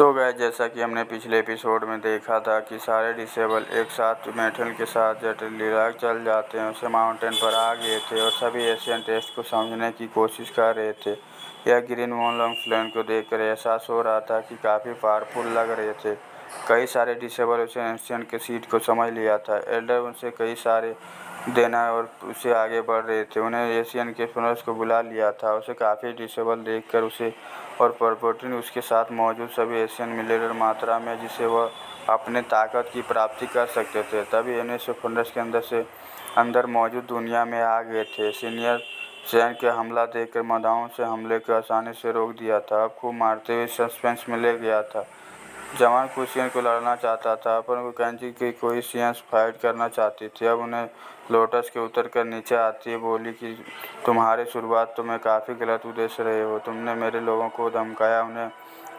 सो गए। जैसा कि हमने पिछले एपिसोड में देखा था कि सारे डिसेबल एक साथ मेटल के साथ जटिलता चल जाते हैं उसे माउंटेन पर आ गए थे और सभी एशियन टेस्ट को समझने की कोशिश कर रहे थे। यह ग्रीन वॉल फ्लैन को देखकर एहसास हो रहा था कि काफ़ी पावरफुल लग रहे थे। कई सारे डिसेबल उसे एशियन के सीट को समझ लिया था। एल्डर उनसे कई सारे देना और उसे आगे बढ़ रहे थे। उन्हें एशियन के फनर्स को बुला लिया था। उसे काफ़ी डिसेबल देखकर उसे और परपोर्टिन उसके साथ मौजूद सभी एशियन मिलियन मात्रा में जिसे वह अपने ताकत की प्राप्ति कर सकते थे। तभी एनएस के अंदर मौजूद दुनिया में आ गए थे। सीनियर सैन के हमला देखकर मदाओं से हमले को आसानी से रोक दिया था। अब खूब मारते हुए सस्पेंस में ले गया था। जवान कुशियन को लड़ना चाहता था पर कैंची की कोई सियंस फाइट करना चाहती थी। अब उन्हें लोटस के उतर कर नीचे आती है बोली कि तुम्हारी शुरुआत तो मैं काफ़ी गलत उद्देश्य रहे हो। तुमने मेरे लोगों को धमकाया, उन्हें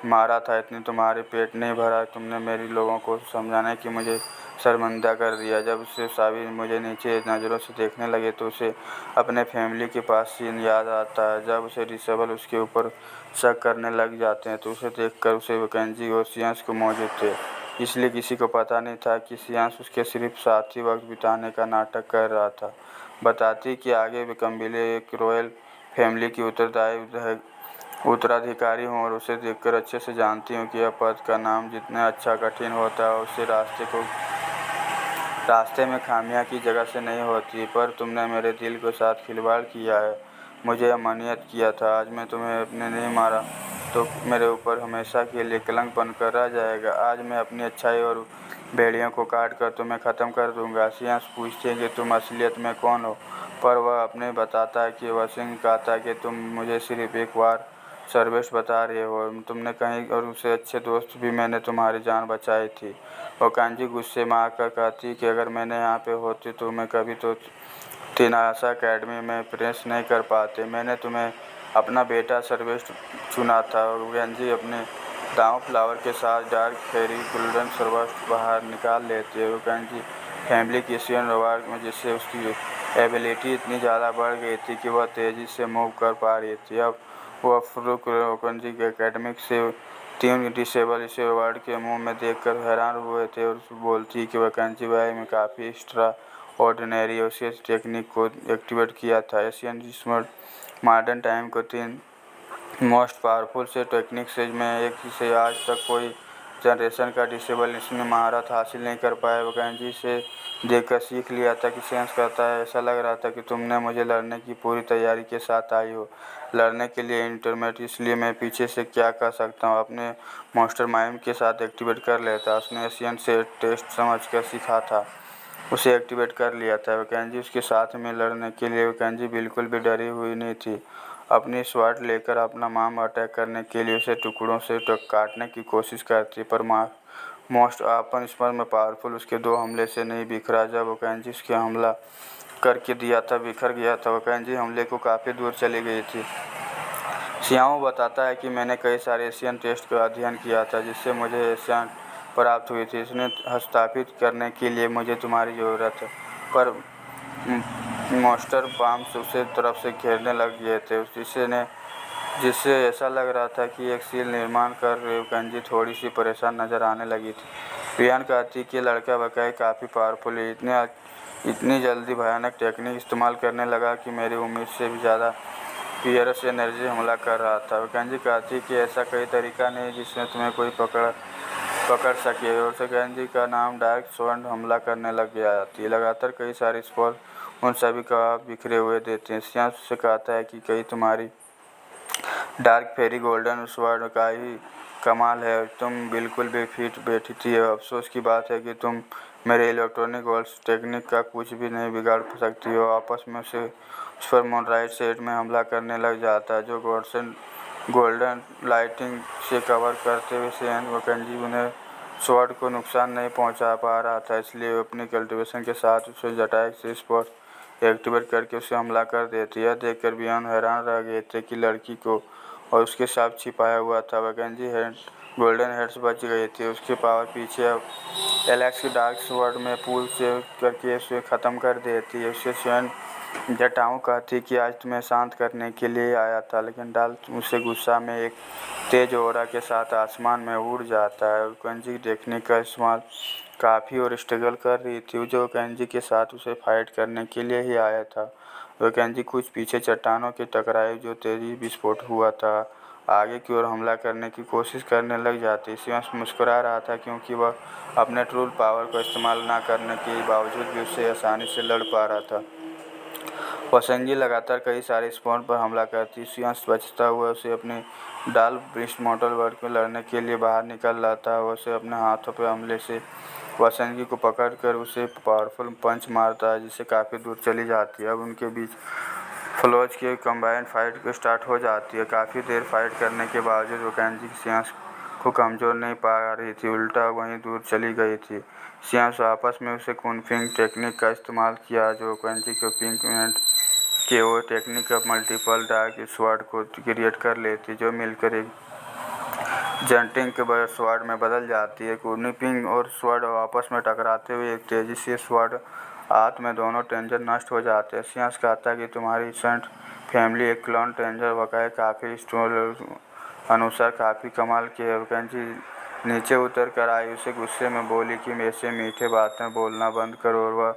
मारा था, इतनी तुम्हारे पेट नहीं भरा। तुमने मेरे लोगों को समझाने की मुझे शर्मिंदा कर दिया। जब उससे साबिर मुझे नीचे नज़रों से देखने लगे तो उसे अपने फैमिली के पास सीन याद आता है जब उसे डिसेबल उसके ऊपर शक करने लग जाते हैं। तो उसे देखकर उसे वैकेंसी और सियांस को मौजूद थे, इसलिए किसी को पता नहीं था कि सियांस उसके सिर्फ साथ ही वक्त बिताने का नाटक कर रहा था। बताती कि आगे विकम्बिले एक रॉयल फैमिली की उत्तराधिकारी हूँ और उसे देखकर अच्छे से जानती हूँ कि यह पद का नाम जितना अच्छा कठिन होता है उससे रास्ते में खामियां की जगह से नहीं होती। पर तुमने मेरे दिल के साथ खिलवाड़ किया है, मुझे यह मनियत किया था। आज मैं तुम्हें अपने नहीं मारा तो मेरे ऊपर हमेशा के लिए कलंक बनकर रह जाएगा। आज मैं अपनी अच्छाई और भेड़ियों को काट कर तुम्हें ख़त्म कर दूंगा। सियांस पूछते हैं कि तुम असलियत में कौन हो, पर वह अपने बताता है कि वह सिंह कहता है कि तुम मुझे सिर्फ एक बार सर्वेश बता रहे हो, तुमने कहीं और उससे अच्छे दोस्त भी मैंने तुम्हारी जान बचाई थी। और कांजी गुस्से में आकर कहती कि अगर मैंने यहाँ पे होती तो मैं कभी तो तिनासा अकेडमी में प्रेस नहीं कर पाते। मैंने तुम्हें अपना बेटा सर्वेश चुना था। और व्यंजी अपने दाव फ्लावर के साथ डार्क फेरी गोल्डन सर्वस्ट बाहर निकाल लेती है। व्यंजी फैमिली की एशियन रिवार्ड में जिससे उसकी एबिलिटी इतनी ज़्यादा बढ़ गई थी कि वह तेज़ी से मूव कर पा रही थी। अब वह फ्रूक वैकेंसी के एकेडमिक से 3 डिसेबल इसे अवार्ड के मुंह में देखकर हैरान हुए थे और बोलती कि वैकेंसी भाई में काफ़ी एक्स्ट्रा ऑर्डिनरी ओसियस टेक्निक को एक्टिवेट किया था। एशियन मॉडर्न टाइम को 3 मोस्ट पावरफुल से टेक्निक से में एक से आज तक कोई जनरेशन का डिसेबल इसमें महारत हासिल नहीं कर पाया। वैकेंसी से देखकर सीख लिया था कि सेंस करता है। ऐसा लग रहा था कि तुमने मुझे लड़ने की पूरी तैयारी के साथ आई हो। लड़ने के लिए इंटरमेट, इसलिए मैं पीछे से क्या कर सकता हूँ अपने मास्टर माइंड के साथ एक्टिवेट कर लेता। उसने एशियन से टेस्ट समझ कर सीखा था, उसे एक्टिवेट कर लिया था। वैकेंसी उसके साथ में लड़ने के लिए वैकेंसी बिल्कुल भी डरी हुई नहीं थी। अपनी स्वॉर्ड लेकर अपना माम अटैक करने के लिए उसे टुकड़ों से काटने की कोशिश करती, पर मोस्ट अपन स्पर में पावरफुल उसके 2 हमले से नहीं बिखरा। जब वैकेंसी उसके हमला करके दिया था बिखर गया था। वैकेंसी हमले को काफ़ी दूर चली गई थी। सियाओ बताता है कि मैंने कई सारे एशियन टेस्ट का अध्ययन किया था जिससे मुझे एशियन प्राप्त हुई थी। इसने स्थापित करने के लिए मुझे तुम्हारी ज़रूरत है। पर मास्टर पाम्स उसे तरफ से घेरने लग गए थे जिससे ऐसा लग रहा था कि एक सील निर्माण कर वैकेंसी थोड़ी सी परेशान नजर आने लगी थी। पियान कहती कि लड़का वाकई काफ़ी पावरफुल है, इतनी जल्दी भयानक टेक्निक इस्तेमाल करने लगा कि मेरी उम्मीद से भी ज़्यादा फियरस एनर्जी हमला कर रहा था। वैकेंसी कहती कि ऐसा कोई तरीका नहीं जिसमें तुम्हें कोई पकड़ सके। और वैकेंसी का नाम डार्क स्वर्ण हमला करने लग गया थी। लगातार कई सारे स्पॉट उन सभी का बिखरे हुए देते हैं। सियांस से कहता है कि कई तुम्हारी डार्क फेरी गोल्डन स्वर्ण का ही कमाल है, तुम बिल्कुल भी फिट बैठी थी। अफसोस की बात है कि तुम मेरे इलेक्ट्रॉनिक गोल्स टेक्निक का कुछ भी नहीं बिगाड़ सकती हो। आपस में उस पर मोनराइट सेट में हमला करने लग जाता है जो गोल्डन लाइटिंग से कवर करते हुए सेन वैकेंसी उन्हें स्वॉर्ड को नुकसान नहीं पहुंचा पा रहा था, इसलिए अपनी कल्टीवेशन के साथ उसे जटाइक से स्पॉट एक्टिवेट करके उसे हमला कर देती। यह देखकर बियॉन हैरान रह गए थे कि लड़की को और उसके साथ छिपाया हुआ था। वैकेंसी गोल्डन हेड्स बच गई थी। उसकी पावर पीछे अब एलेक्स की डार्क स्वॉर्ड में पुल से करके उसे ख़त्म कर देती है। उससे स्वयं जटाऊ कहती कि आज तुम्हें शांत करने के लिए आया था, लेकिन डाल उसे गुस्सा में एक तेज ओरा के साथ आसमान में उड़ जाता है। और केंजी देखने का इस्तेमाल काफ़ी और स्ट्रगल कर रही थी, जो केंजी के साथ उसे फाइट करने के लिए ही आया था। वह केंजी कुछ पीछे चट्टानों के टकराई जो तेजी विस्फोट हुआ था, आगे की ओर हमला करने की कोशिश करने लग जाती। शिवांश मुस्कुरा रहा था क्योंकि वह अपने ट्रूल पावर को इस्तेमाल न करने के बावजूद भी उससे आसानी से लड़ पा रहा था। वसंजी लगातार कई सारे स्पॉन पर हमला करती। शिवांश बचता हुआ उसे अपने डाल ब्रिस्ट मॉडल वर्ग में लड़ने के लिए बाहर निकल रहा था। वह उसे अपने हाथों पर हमले से वसंजी को पकड़कर उसे पावरफुल पंच मारता है, जिससे काफ़ी दूर चली जाती है। अब उनके बीच फ्लोज की कंबाइंड फाइट स्टार्ट हो जाती है। काफ़ी देर फाइट करने के बावजूद वो केंजी शिवांश को कमज़ोर नहीं पा रही थी, उल्टा वहीं दूर चली गई थी। शिवांश आपस में उसे कुनफिंग टेक्निक का इस्तेमाल किया, जो केंजी को पिंक मिनट के वो टेक्निक अब मल्टीपल डार्क स्वॉर्ड को क्रिएट कर लेती, जो मिलकर एक जंटिंग के स्वॉर्ड में बदल जाती है। कुनफिंग और स्वॉर्ड आपस में टकराते हुए एक तेजी से स्वॉर्ड हाथ में दोनों टेंजर नष्ट हो जाते हैं। शिवांश कहता है कि तुम्हारी सेंट फैमिली एक क्लोन टेंजर वकाए काफ़ी स्टोर अनुसार काफ़ी कमाल की है। केंजी नीचे उतर कर आई, उसे गुस्से में बोली कि ऐसे मीठे बातें बोलना बंद करो और वह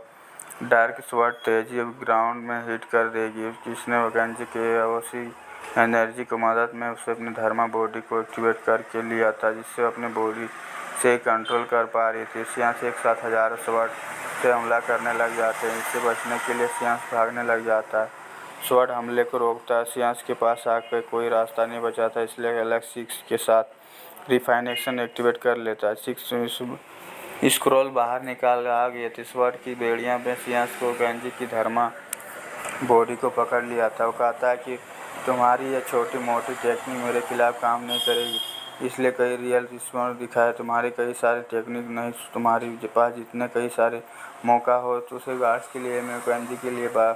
डार्क स्वॉर्ड तेजी ग्राउंड में हिट कर देगी। जिसने केंजी के अवश्य एनर्जी की मदद में उसे अपनी धर्मा बॉडी को एक्टिवेट करके लिया था, जिससे अपने बॉडी से कंट्रोल कर पा रही थी। शिवांश एक साथ हजारों स्वॉर्ड से हमला करने लग जाते हैं। इससे बचने के लिए शिवांश भागने लग जाता है। स्वॉर्ड हमले को रोकता है। शिवांश के पास आकर कोई रास्ता नहीं बचा था, इसलिए एलेक्स 6 के साथ रिफाइनेशन एक्टिवेट कर लेता है। 6 स्क्रॉल बाहर निकाल आ गए थे। स्वॉर्ड की बेड़ियां में शिवांश को केंजी की धर्मा बॉडी को पकड़ लिया था। वो कहता है कि तुम्हारी यह छोटी मोटी टेक्निक मेरे खिलाफ काम नहीं करेगी, इसलिए कई रियल रिस्पॉन्स दिखाए। तुम्हारी कई सारी टेक्निक नहीं, तुम्हारे पास जितने कई सारे मौका हो तो उसे गार्ड्स के लिए मैं केंजी के लिए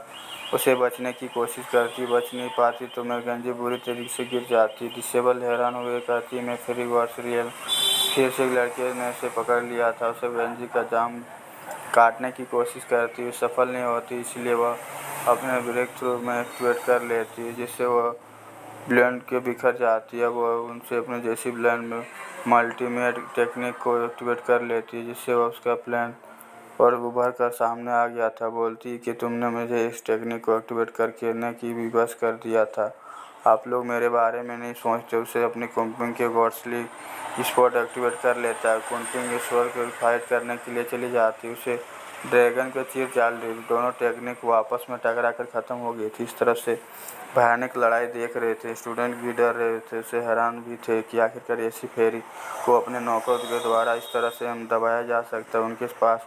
उसे बचने की कोशिश करती, बच नहीं पाती तो मैं केंजी बुरी तरीके से गिर जाती। डिसेबल हैरान हुए कहती मैं फिर रिवर्स रियल फिर से लड़के ने उसे पकड़ लिया था। उसे केंजी का जाम काटने की कोशिश करती है, सफल नहीं होती, इसलिए वह अपने ब्रेक थ्रू में एक्टिवेट कर लेती है, जिससे वह ब्लेंड के बिखर जाती है। वह उनसे अपने जैसी ब्लेंड में मल्टीमेट टेक्निक को एक्टिवेट कर लेती है, जिससे वह उसका प्लान और उभर कर सामने आ गया था। बोलती कि तुमने मुझे इस टेक्निक को एक्टिवेट करके न कि विवश कर दिया था। आप लोग मेरे बारे में नहीं सोचते। उसे अपनी कुनफिंग के गॉड्सली स्पॉट एक्टिवेट कर लेता है। कुनफिंग ईश्वर को फाइट करने के लिए चली जाती है। उसे ड्रैगन के चीर चाल दी। दोनों टेक्निक वो आपस में टकरा कर ख़त्म हो गई थी। इस तरफ से भयानक लड़ाई देख रहे थे स्टूडेंट भी डर रहे थे, उसे हैरान भी थे कि आखिरकार ऐसी फेरी को अपने नॉकआउट के द्वारा इस तरह से हम दबाया जा सकता है। उनके पास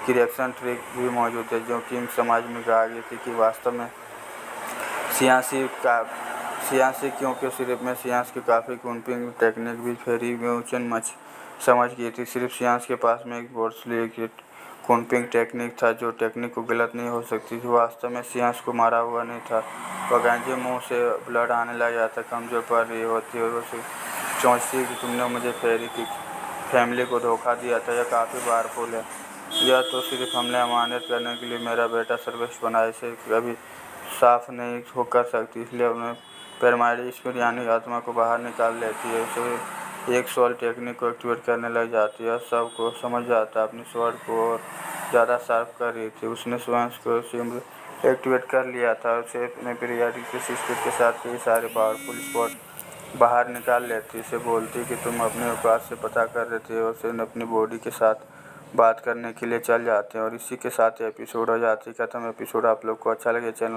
क्रिएशन ट्रिक भी मौजूद है, जो कि समझ में आ गई थी कि वास्तव में सियासी क्योंकि सिर्फ में सियांस की काफ़ी कुनफिंग टेक्निक भी फेरी में उचन मच समझ गई थी। सिर्फ सियांस के पास में एक बोर्ड्सली कुनफिंग टेक्निक था, जो टेक्निक को गलत नहीं हो सकती थी। वास्तव में सियांस को मारा हुआ नहीं था। वह मुंह से ब्लड आने लग जाता, कमज़ोर पड़ रही होती और उसे सोचती कि तुमने मुझे फेरी की फैमिली को धोखा दिया था। यह काफ़ी पावरफुल है। यह तो सिर्फ हमने अमानत करने के लिए मेरा बेटा सर्वस्व बना, इसे कभी साफ नहीं हो कर सकती, इसलिए उन्हें पैरामाइड यानी आत्मा को बाहर निकाल लेती है। उसे एक सोल टेक्निक को एक्टिवेट करने लग जाती है। सब को समझ जाता है अपनी स्वॉर्ड को और ज़्यादा शार्प कर रही थी। उसने स्वयं को सिंबल एक्टिवेट कर लिया था। उसे अपने पीरियडिक सिस्टम के साथ कई सारे पावरफुल स्पॉट बाहर निकाल लेती। उसे बोलती कि तुम अपने औकात से पता कर रहे थे और उसे अपनी बॉडी के साथ बात करने के लिए चल जाते हैं। और इसी के साथ एपिसोड हो जाती है ख़त्म। एपिसोड आप लोग को अच्छा लगे चैनल